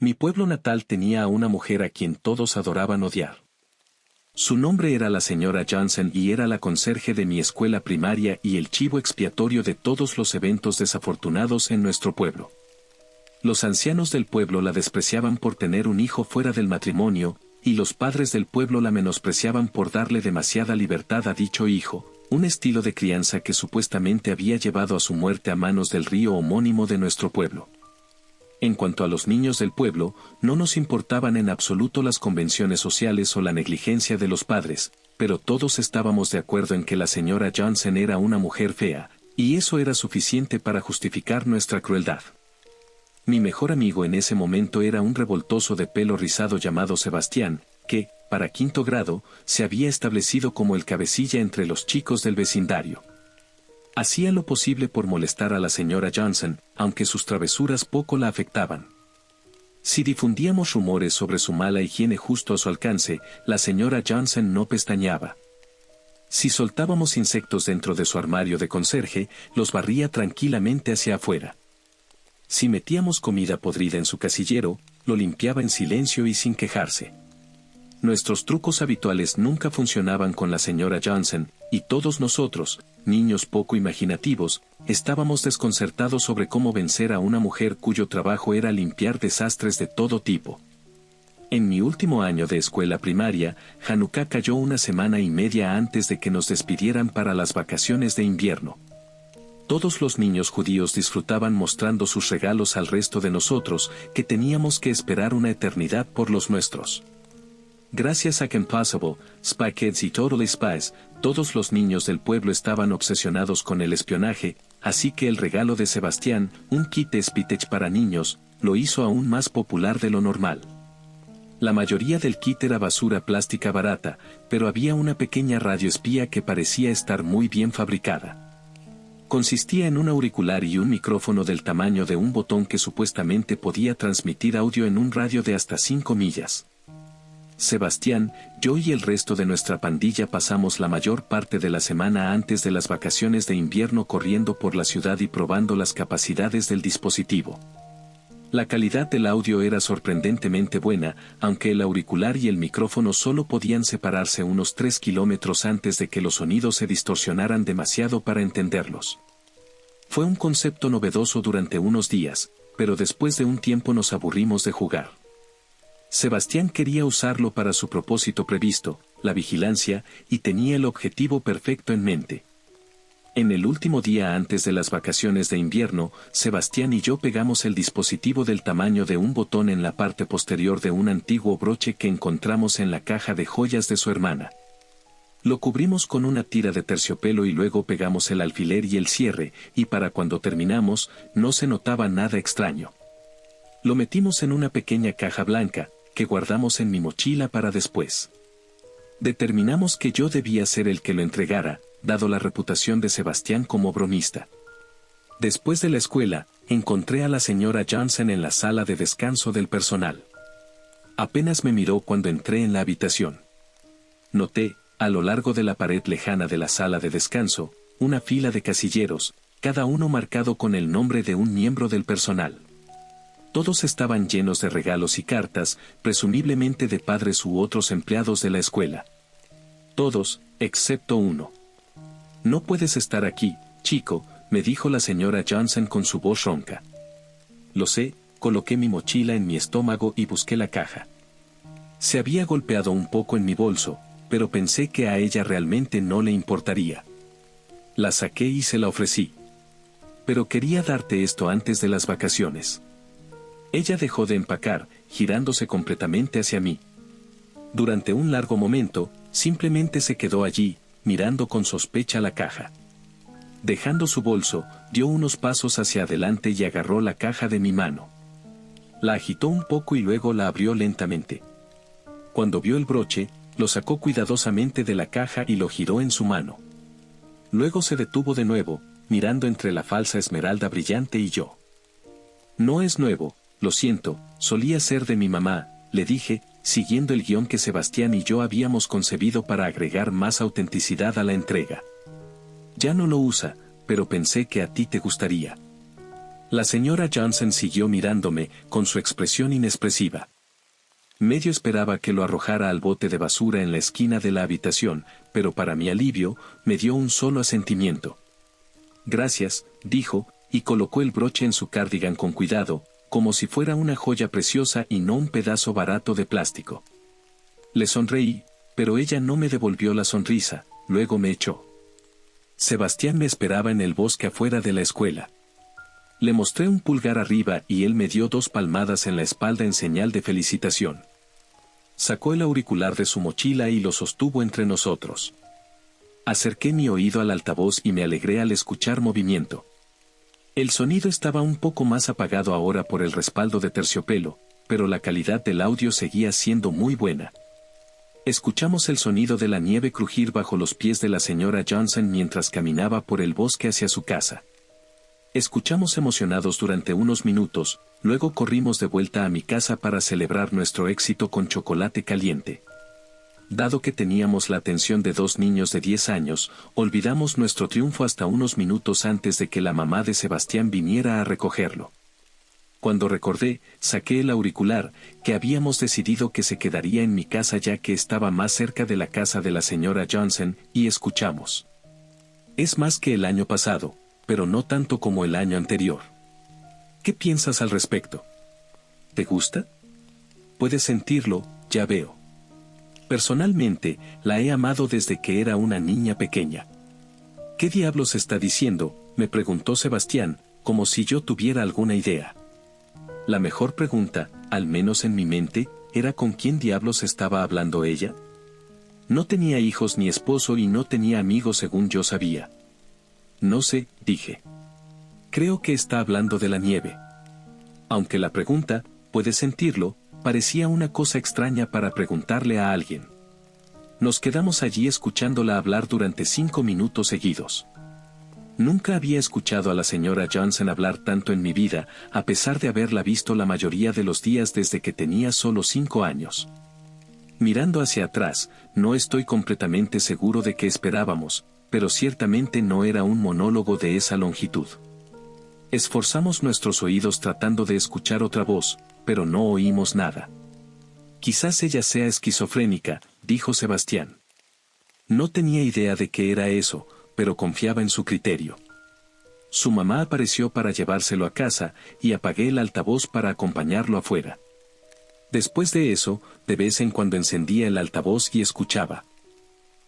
Mi pueblo natal tenía a una mujer a quien todos adoraban odiar. Su nombre era la señora Johnson y era la conserje de mi escuela primaria y el chivo expiatorio de todos los eventos desafortunados en nuestro pueblo. Los ancianos del pueblo la despreciaban por tener un hijo fuera del matrimonio, y los padres del pueblo la menospreciaban por darle demasiada libertad a dicho hijo, un estilo de crianza que supuestamente había llevado a su muerte a manos del río homónimo de nuestro pueblo. En cuanto a los niños del pueblo, no nos importaban en absoluto las convenciones sociales o la negligencia de los padres, pero todos estábamos de acuerdo en que la señora Johnson era una mujer fea, y eso era suficiente para justificar nuestra crueldad. Mi mejor amigo en ese momento era un revoltoso de pelo rizado llamado Sebastián, que, para quinto grado, se había establecido como el cabecilla entre los chicos del vecindario. Hacía lo posible por molestar a la señora Johnson, aunque sus travesuras poco la afectaban. Si difundíamos rumores sobre su mala higiene justo a su alcance, la señora Johnson no pestañeaba. Si soltábamos insectos dentro de su armario de conserje, los barría tranquilamente hacia afuera. Si metíamos comida podrida en su casillero, lo limpiaba en silencio y sin quejarse. Nuestros trucos habituales nunca funcionaban con la señora Johnson, y todos nosotros, niños poco imaginativos, estábamos desconcertados sobre cómo vencer a una mujer cuyo trabajo era limpiar desastres de todo tipo. En mi último año de escuela primaria, Hanukkah cayó una semana y media antes de que nos despidieran para las vacaciones de invierno. Todos los niños judíos disfrutaban mostrando sus regalos al resto de nosotros, que teníamos que esperar una eternidad por los nuestros. Gracias a Kim Possible, Spy Kids y Totally Spies, todos los niños del pueblo estaban obsesionados con el espionaje, así que el regalo de Sebastián, un kit de Spitech para niños, lo hizo aún más popular de lo normal. La mayoría del kit era basura plástica barata, pero había una pequeña radioespía que parecía estar muy bien fabricada. Consistía en un auricular y un micrófono del tamaño de un botón que supuestamente podía transmitir audio en un radio de hasta 5 millas. Sebastián, yo y el resto de nuestra pandilla pasamos la mayor parte de la semana antes de las vacaciones de invierno corriendo por la ciudad y probando las capacidades del dispositivo. La calidad del audio era sorprendentemente buena, aunque el auricular y el micrófono solo podían separarse unos 3 kilómetros antes de que los sonidos se distorsionaran demasiado para entenderlos. Fue un concepto novedoso durante unos días, pero después de un tiempo nos aburrimos de jugar. Sebastián quería usarlo para su propósito previsto, la vigilancia, y tenía el objetivo perfecto en mente. En el último día antes de las vacaciones de invierno, Sebastián y yo pegamos el dispositivo del tamaño de un botón en la parte posterior de un antiguo broche que encontramos en la caja de joyas de su hermana. Lo cubrimos con una tira de terciopelo y luego pegamos el alfiler y el cierre, y para cuando terminamos, no se notaba nada extraño. Lo metimos en una pequeña caja blanca, que guardamos en mi mochila para después. Determinamos que yo debía ser el que lo entregara, dado la reputación de Sebastián como bromista. Después de la escuela, encontré a la señora Johnson en la sala de descanso del personal. Apenas me miró cuando entré en la habitación. Noté, a lo largo de la pared lejana de la sala de descanso, una fila de casilleros, cada uno marcado con el nombre de un miembro del personal. Todos estaban llenos de regalos y cartas, presumiblemente de padres u otros empleados de la escuela. Todos, excepto uno. «No puedes estar aquí, chico», me dijo la señora Johnson con su voz ronca. Lo sé, coloqué mi mochila en mi estómago y busqué la caja. Se había golpeado un poco en mi bolso, pero pensé que a ella realmente no le importaría. La saqué y se la ofrecí. «Pero quería darte esto antes de las vacaciones». Ella dejó de empacar, girándose completamente hacia mí. Durante un largo momento, simplemente se quedó allí, mirando con sospecha la caja. Dejando su bolso, dio unos pasos hacia adelante y agarró la caja de mi mano. La agitó un poco y luego la abrió lentamente. Cuando vio el broche, lo sacó cuidadosamente de la caja y lo giró en su mano. Luego se detuvo de nuevo, mirando entre la falsa esmeralda brillante y yo. «No es nuevo, lo siento, solía ser de mi mamá», le dije, siguiendo el guión que Sebastián y yo habíamos concebido para agregar más autenticidad a la entrega. «Ya no lo usa, pero pensé que a ti te gustaría». La señora Johnson siguió mirándome, con su expresión inexpresiva. Medio esperaba que lo arrojara al bote de basura en la esquina de la habitación, pero para mi alivio, me dio un solo asentimiento. Gracias, dijo, y colocó el broche en su cardigan con cuidado, como si fuera una joya preciosa y no un pedazo barato de plástico. Le sonreí, pero ella no me devolvió la sonrisa, luego me echó. Sebastián me esperaba en el bosque afuera de la escuela. Le mostré un pulgar arriba y él me dio 2 palmadas en la espalda en señal de felicitación. Sacó el auricular de su mochila y lo sostuvo entre nosotros. Acerqué mi oído al altavoz y me alegré al escuchar movimiento. El sonido estaba un poco más apagado ahora por el respaldo de terciopelo, pero la calidad del audio seguía siendo muy buena. Escuchamos el sonido de la nieve crujir bajo los pies de la señora Johnson mientras caminaba por el bosque hacia su casa. Escuchamos emocionados durante unos minutos, luego corrimos de vuelta a mi casa para celebrar nuestro éxito con chocolate caliente. Dado que teníamos la atención de 2 niños de 10 años, olvidamos nuestro triunfo hasta unos minutos antes de que la mamá de Sebastián viniera a recogerlo. Cuando recordé, saqué el auricular, que habíamos decidido que se quedaría en mi casa ya que estaba más cerca de la casa de la señora Johnson, y escuchamos. Es más que el año pasado, pero no tanto como el año anterior. ¿Qué piensas al respecto? ¿Te gusta? Puedes sentirlo, ya veo. Personalmente, la he amado desde que era una niña pequeña. ¿Qué diablos está diciendo?, me preguntó Sebastián, como si yo tuviera alguna idea. La mejor pregunta, al menos en mi mente, era ¿con quién diablos estaba hablando ella? No tenía hijos ni esposo y no tenía amigos según yo sabía. No sé, dije. Creo que está hablando de la nieve. Aunque la pregunta, ¿puedes sentirlo?, parecía una cosa extraña para preguntarle a alguien. Nos quedamos allí escuchándola hablar durante 5 minutos seguidos. Nunca había escuchado a la señora Johnson hablar tanto en mi vida, a pesar de haberla visto la mayoría de los días desde que tenía solo 5 años. Mirando hacia atrás, no estoy completamente seguro de qué esperábamos, pero ciertamente no era un monólogo de esa longitud. Esforzamos nuestros oídos tratando de escuchar otra voz, pero no oímos nada. Quizás ella sea esquizofrénica, dijo Sebastián. No tenía idea de qué era eso, pero confiaba en su criterio. Su mamá apareció para llevárselo a casa, y apagué el altavoz para acompañarlo afuera. Después de eso, de vez en cuando encendía el altavoz y escuchaba.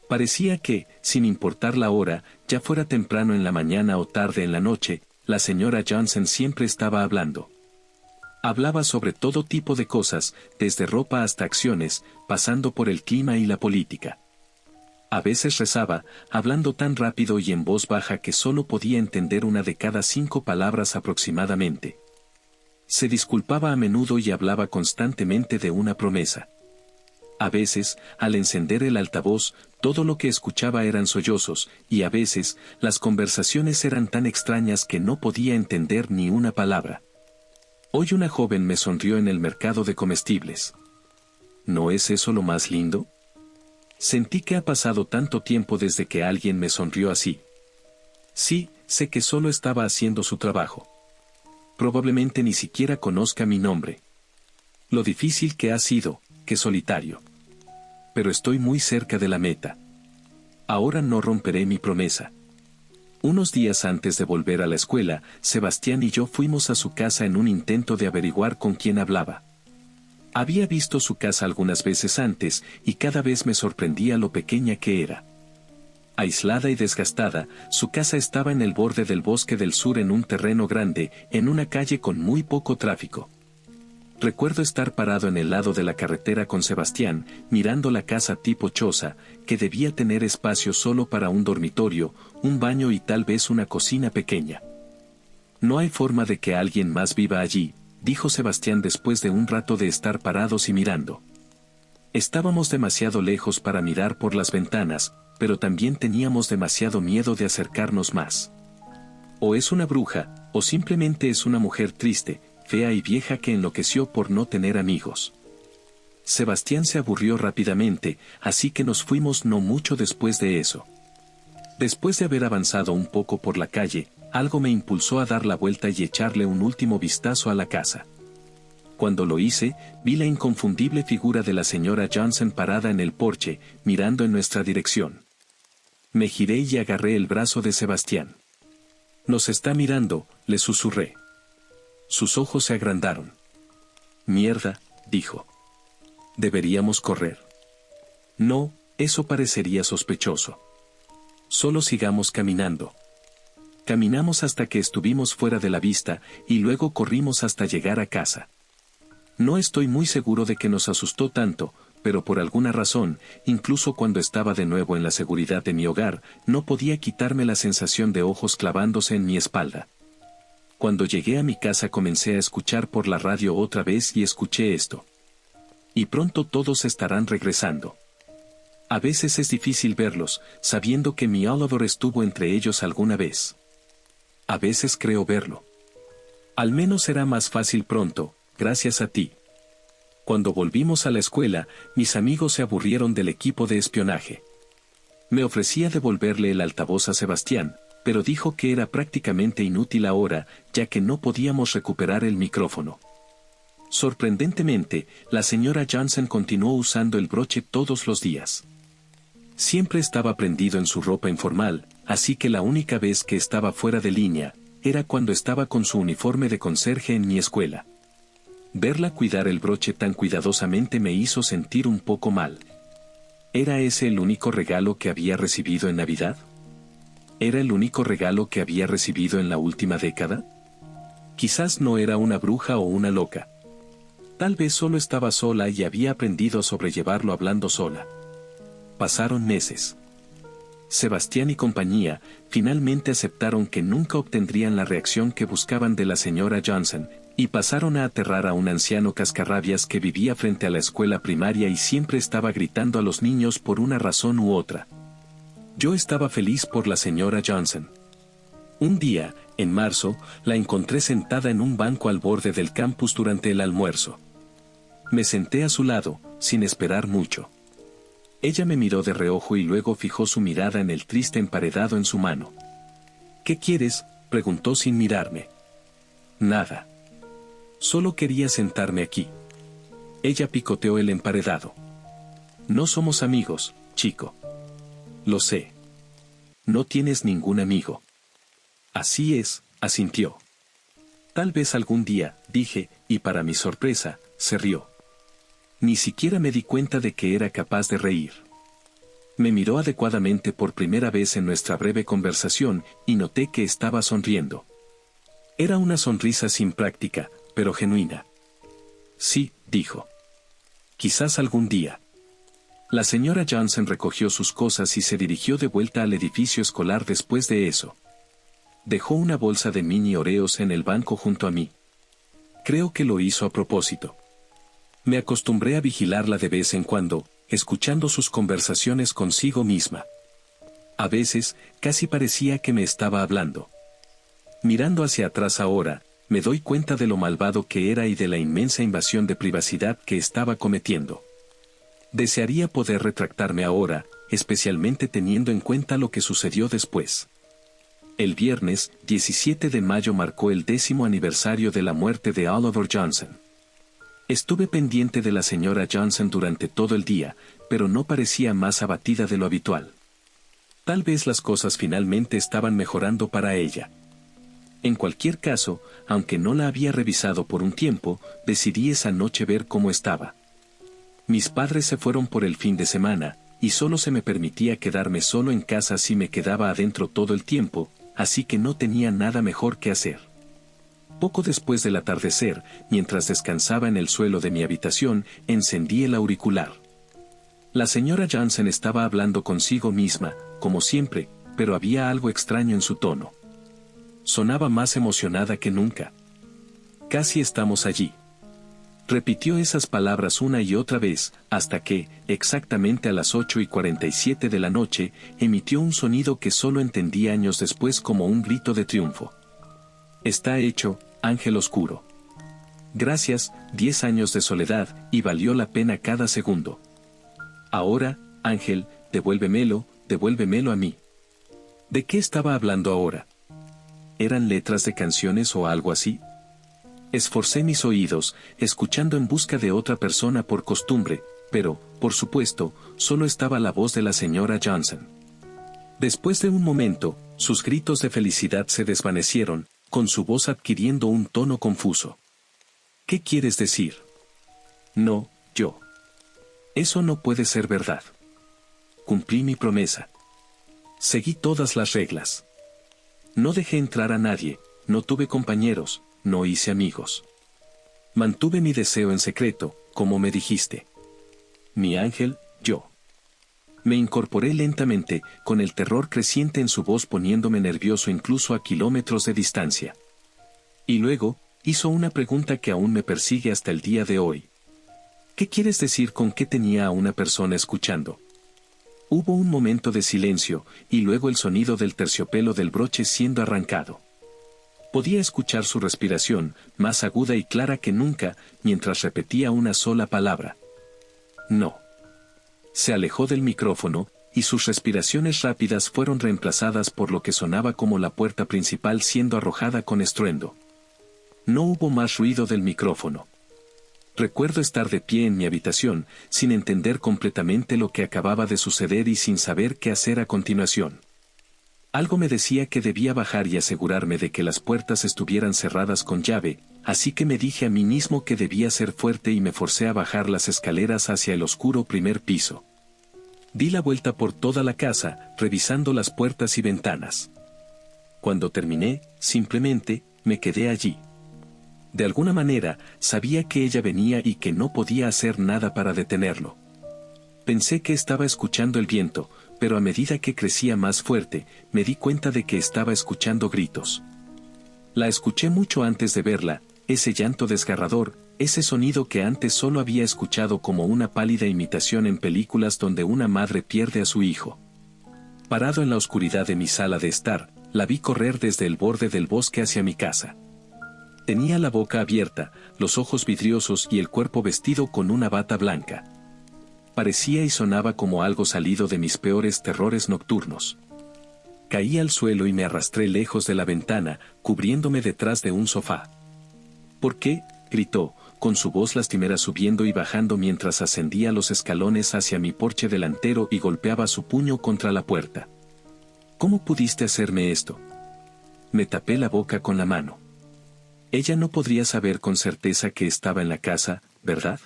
Parecía que, sin importar la hora, ya fuera temprano en la mañana o tarde en la noche, la señora Johnson siempre estaba hablando. Hablaba sobre todo tipo de cosas, desde ropa hasta acciones, pasando por el clima y la política. A veces rezaba, hablando tan rápido y en voz baja que solo podía entender una de cada 5 palabras aproximadamente. Se disculpaba a menudo y hablaba constantemente de una promesa. A veces, al encender el altavoz, todo lo que escuchaba eran sollozos, y a veces, las conversaciones eran tan extrañas que no podía entender ni una palabra. Hoy una joven me sonrió en el mercado de comestibles. ¿No es eso lo más lindo? Sentí que ha pasado tanto tiempo desde que alguien me sonrió así. Sí, sé que solo estaba haciendo su trabajo. Probablemente ni siquiera conozca mi nombre. Lo difícil que ha sido, qué solitario. Pero estoy muy cerca de la meta. Ahora no romperé mi promesa. Unos días antes de volver a la escuela, Sebastián y yo fuimos a su casa en un intento de averiguar con quién hablaba. Había visto su casa algunas veces antes, y cada vez me sorprendía lo pequeña que era. Aislada y desgastada, su casa estaba en el borde del bosque del sur en un terreno grande, en una calle con muy poco tráfico. Recuerdo estar parado en el lado de la carretera con Sebastián, mirando la casa tipo choza, que debía tener espacio solo para un dormitorio, un baño y tal vez una cocina pequeña. No hay forma de que alguien más viva allí, dijo Sebastián después de un rato de estar parados y mirando. Estábamos demasiado lejos para mirar por las ventanas, pero también teníamos demasiado miedo de acercarnos más. O es una bruja, o simplemente es una mujer triste, fea y vieja que enloqueció por no tener amigos. Sebastián se aburrió rápidamente, así que nos fuimos no mucho después de eso. Después de haber avanzado un poco por la calle, algo me impulsó a dar la vuelta y echarle un último vistazo a la casa. Cuando lo hice, vi la inconfundible figura de la señora Johnson parada en el porche, mirando en nuestra dirección. Me giré y agarré el brazo de Sebastián. «Nos está mirando», le susurré. Sus ojos se agrandaron. «Mierda», dijo. «Deberíamos correr». «No, eso parecería sospechoso. Solo sigamos caminando». Caminamos hasta que estuvimos fuera de la vista, y luego corrimos hasta llegar a casa. No estoy muy seguro de que nos asustó tanto, pero por alguna razón, incluso cuando estaba de nuevo en la seguridad de mi hogar, no podía quitarme la sensación de ojos clavándose en mi espalda. Cuando llegué a mi casa comencé a escuchar por la radio otra vez y escuché esto. «Y pronto todos estarán regresando». A veces es difícil verlos, sabiendo que mi Oliver estuvo entre ellos alguna vez. A veces creo verlo. Al menos será más fácil pronto, gracias a ti. Cuando volvimos a la escuela, mis amigos se aburrieron del equipo de espionaje. Me ofrecía devolverle el altavoz a Sebastián, pero dijo que era prácticamente inútil ahora, ya que no podíamos recuperar el micrófono. Sorprendentemente, la señora Johnson continuó usando el broche todos los días. Siempre estaba prendido en su ropa informal, así que la única vez que estaba fuera de línea, era cuando estaba con su uniforme de conserje en mi escuela. Verla cuidar el broche tan cuidadosamente me hizo sentir un poco mal. ¿Era ese el único regalo que había recibido en Navidad? ¿Era el único regalo que había recibido en la última década? Quizás no era una bruja o una loca. Tal vez solo estaba sola y había aprendido a sobrellevarlo hablando sola. Pasaron meses. Sebastián y compañía finalmente aceptaron que nunca obtendrían la reacción que buscaban de la señora Johnson, y pasaron a aterrar a un anciano cascarrabias que vivía frente a la escuela primaria y siempre estaba gritando a los niños por una razón u otra. Yo estaba feliz por la señora Johnson. Un día, en marzo, la encontré sentada en un banco al borde del campus durante el almuerzo. Me senté a su lado, sin esperar mucho. Ella me miró de reojo y luego fijó su mirada en el triste emparedado en su mano. «¿Qué quieres?», preguntó sin mirarme. «Nada. Solo quería sentarme aquí». Ella picoteó el emparedado. «No somos amigos, chico». «Lo sé. No tienes ningún amigo». «Así es», asintió. «Tal vez algún día», dije, y para mi sorpresa, se rió. Ni siquiera me di cuenta de que era capaz de reír. Me miró adecuadamente por primera vez en nuestra breve conversación, y noté que estaba sonriendo. Era una sonrisa sin práctica, pero genuina. «Sí», dijo. «Quizás algún día». La señora Johnson recogió sus cosas y se dirigió de vuelta al edificio escolar después de eso. Dejó una bolsa de mini Oreos en el banco junto a mí. Creo que lo hizo a propósito. Me acostumbré a vigilarla de vez en cuando, escuchando sus conversaciones consigo misma. A veces, casi parecía que me estaba hablando. Mirando hacia atrás ahora, me doy cuenta de lo malvado que era y de la inmensa invasión de privacidad que estaba cometiendo. Desearía poder retractarme ahora, especialmente teniendo en cuenta lo que sucedió después. El viernes, 17 de mayo marcó el 10º aniversario de la muerte de Oliver Johnson. Estuve pendiente de la señora Johnson durante todo el día, pero no parecía más abatida de lo habitual. Tal vez las cosas finalmente estaban mejorando para ella. En cualquier caso, aunque no la había revisado por un tiempo, decidí esa noche ver cómo estaba. Mis padres se fueron por el fin de semana, y solo se me permitía quedarme solo en casa si me quedaba adentro todo el tiempo, así que no tenía nada mejor que hacer. Poco después del atardecer, mientras descansaba en el suelo de mi habitación, encendí el auricular. La señora Johnson estaba hablando consigo misma, como siempre, pero había algo extraño en su tono. Sonaba más emocionada que nunca. «Casi estamos allí». Repitió esas palabras una y otra vez, hasta que, exactamente a las 8:47 de la noche, emitió un sonido que solo entendí años después como un grito de triunfo. «Está hecho, ángel oscuro. Gracias, 10 años de soledad, y valió la pena cada segundo. Ahora, ángel, devuélvemelo a mí». ¿De qué estaba hablando ahora? ¿Eran letras de canciones o algo así? Esforcé mis oídos, escuchando en busca de otra persona por costumbre, pero, por supuesto, solo estaba la voz de la señora Johnson. Después de un momento, sus gritos de felicidad se desvanecieron, con su voz adquiriendo un tono confuso. ¿Qué quieres decir? No, yo. Eso no puede ser verdad. Cumplí mi promesa. Seguí todas las reglas. No dejé entrar a nadie, no tuve compañeros, no hice amigos. Mantuve mi deseo en secreto, como me dijiste. Mi ángel, yo. Me incorporé lentamente, con el terror creciente en su voz poniéndome nervioso incluso a kilómetros de distancia. Y luego, hizo una pregunta que aún me persigue hasta el día de hoy. ¿Qué quieres decir con que tenía a una persona escuchando? Hubo un momento de silencio, y luego el sonido del terciopelo del broche siendo arrancado. Podía escuchar su respiración, más aguda y clara que nunca, mientras repetía una sola palabra. No. Se alejó del micrófono, y sus respiraciones rápidas fueron reemplazadas por lo que sonaba como la puerta principal siendo arrojada con estruendo. No hubo más ruido del micrófono. Recuerdo estar de pie en mi habitación, sin entender completamente lo que acababa de suceder y sin saber qué hacer a continuación. Algo me decía que debía bajar y asegurarme de que las puertas estuvieran cerradas con llave, así que me dije a mí mismo que debía ser fuerte y me forcé a bajar las escaleras hacia el oscuro primer piso. Di la vuelta por toda la casa, revisando las puertas y ventanas. Cuando terminé, simplemente, me quedé allí. De alguna manera, sabía que ella venía y que no podía hacer nada para detenerlo. Pensé que estaba escuchando el viento, pero a medida que crecía más fuerte, me di cuenta de que estaba escuchando gritos. La escuché mucho antes de verla, ese llanto desgarrador, ese sonido que antes solo había escuchado como una pálida imitación en películas donde una madre pierde a su hijo. Parado en la oscuridad de mi sala de estar, la vi correr desde el borde del bosque hacia mi casa. Tenía la boca abierta, los ojos vidriosos y el cuerpo vestido con una bata blanca. Parecía y sonaba como algo salido de mis peores terrores nocturnos. Caí al suelo y me arrastré lejos de la ventana, cubriéndome detrás de un sofá. ¿Por qué?, gritó, con su voz lastimera subiendo y bajando mientras ascendía los escalones hacia mi porche delantero y golpeaba su puño contra la puerta. ¿Cómo pudiste hacerme esto? Me tapé la boca con la mano. Ella no podría saber con certeza que estaba en la casa, ¿verdad?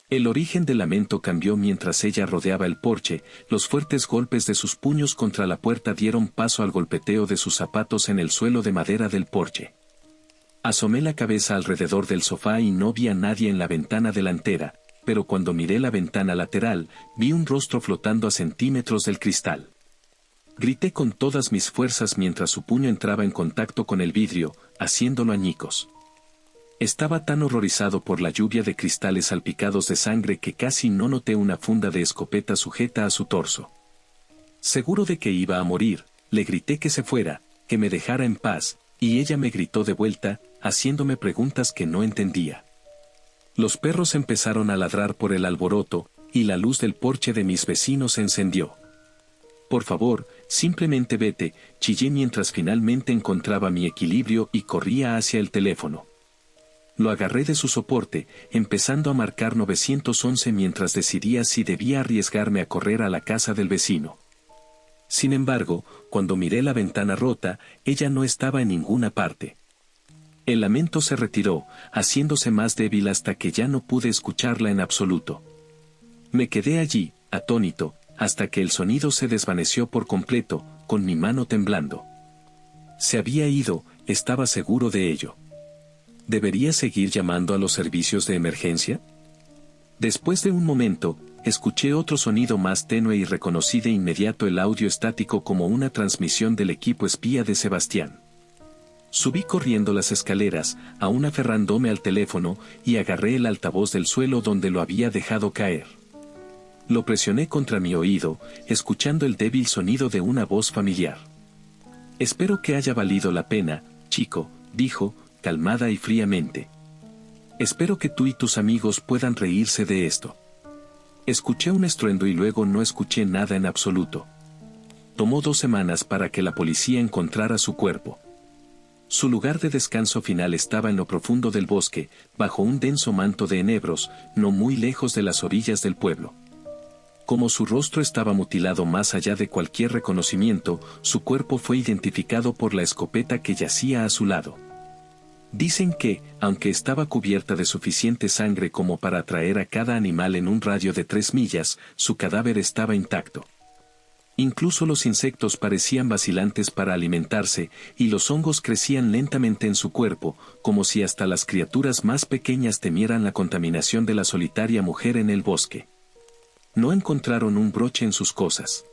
El origen del lamento cambió mientras ella rodeaba el porche, los fuertes golpes de sus puños contra la puerta dieron paso al golpeteo de sus zapatos en el suelo de madera del porche. Asomé la cabeza alrededor del sofá y no vi a nadie en la ventana delantera, pero cuando miré la ventana lateral, vi un rostro flotando a centímetros del cristal. Grité con todas mis fuerzas mientras su puño entraba en contacto con el vidrio, haciéndolo añicos. Estaba tan horrorizado por la lluvia de cristales salpicados de sangre que casi no noté una funda de escopeta sujeta a su torso. Seguro de que iba a morir, le grité que se fuera, que me dejara en paz, y ella me gritó de vuelta, haciéndome preguntas que no entendía. Los perros empezaron a ladrar por el alboroto, y la luz del porche de mis vecinos se encendió. Por favor, simplemente vete, chillé mientras finalmente encontraba mi equilibrio y corría hacia el teléfono. Lo agarré de su soporte, empezando a marcar 911 mientras decidía si debía arriesgarme a correr a la casa del vecino. Sin embargo, cuando miré la ventana rota, ella no estaba en ninguna parte. El lamento se retiró, haciéndose más débil hasta que ya no pude escucharla en absoluto. Me quedé allí, atónito, hasta que el sonido se desvaneció por completo, con mi mano temblando. Se había ido, estaba seguro de ello. ¿Debería seguir llamando a los servicios de emergencia? Después de un momento, escuché otro sonido más tenue y reconocí de inmediato el audio estático como una transmisión del equipo espía de Sebastián. Subí corriendo las escaleras, aún aferrándome al teléfono, y agarré el altavoz del suelo donde lo había dejado caer. Lo presioné contra mi oído, escuchando el débil sonido de una voz familiar. «Espero que haya valido la pena, chico», dijo, calmada y fríamente. «Espero que tú y tus amigos puedan reírse de esto». Escuché un estruendo y luego no escuché nada en absoluto. Tomó 2 semanas para que la policía encontrara su cuerpo. Su lugar de descanso final estaba en lo profundo del bosque, bajo un denso manto de enebros, no muy lejos de las orillas del pueblo. Como su rostro estaba mutilado más allá de cualquier reconocimiento, su cuerpo fue identificado por la escopeta que yacía a su lado. Dicen que, aunque estaba cubierta de suficiente sangre como para atraer a cada animal en un radio de 3 millas, su cadáver estaba intacto. Incluso los insectos parecían vacilantes para alimentarse, y los hongos crecían lentamente en su cuerpo, como si hasta las criaturas más pequeñas temieran la contaminación de la solitaria mujer en el bosque. No encontraron un broche en sus cosas.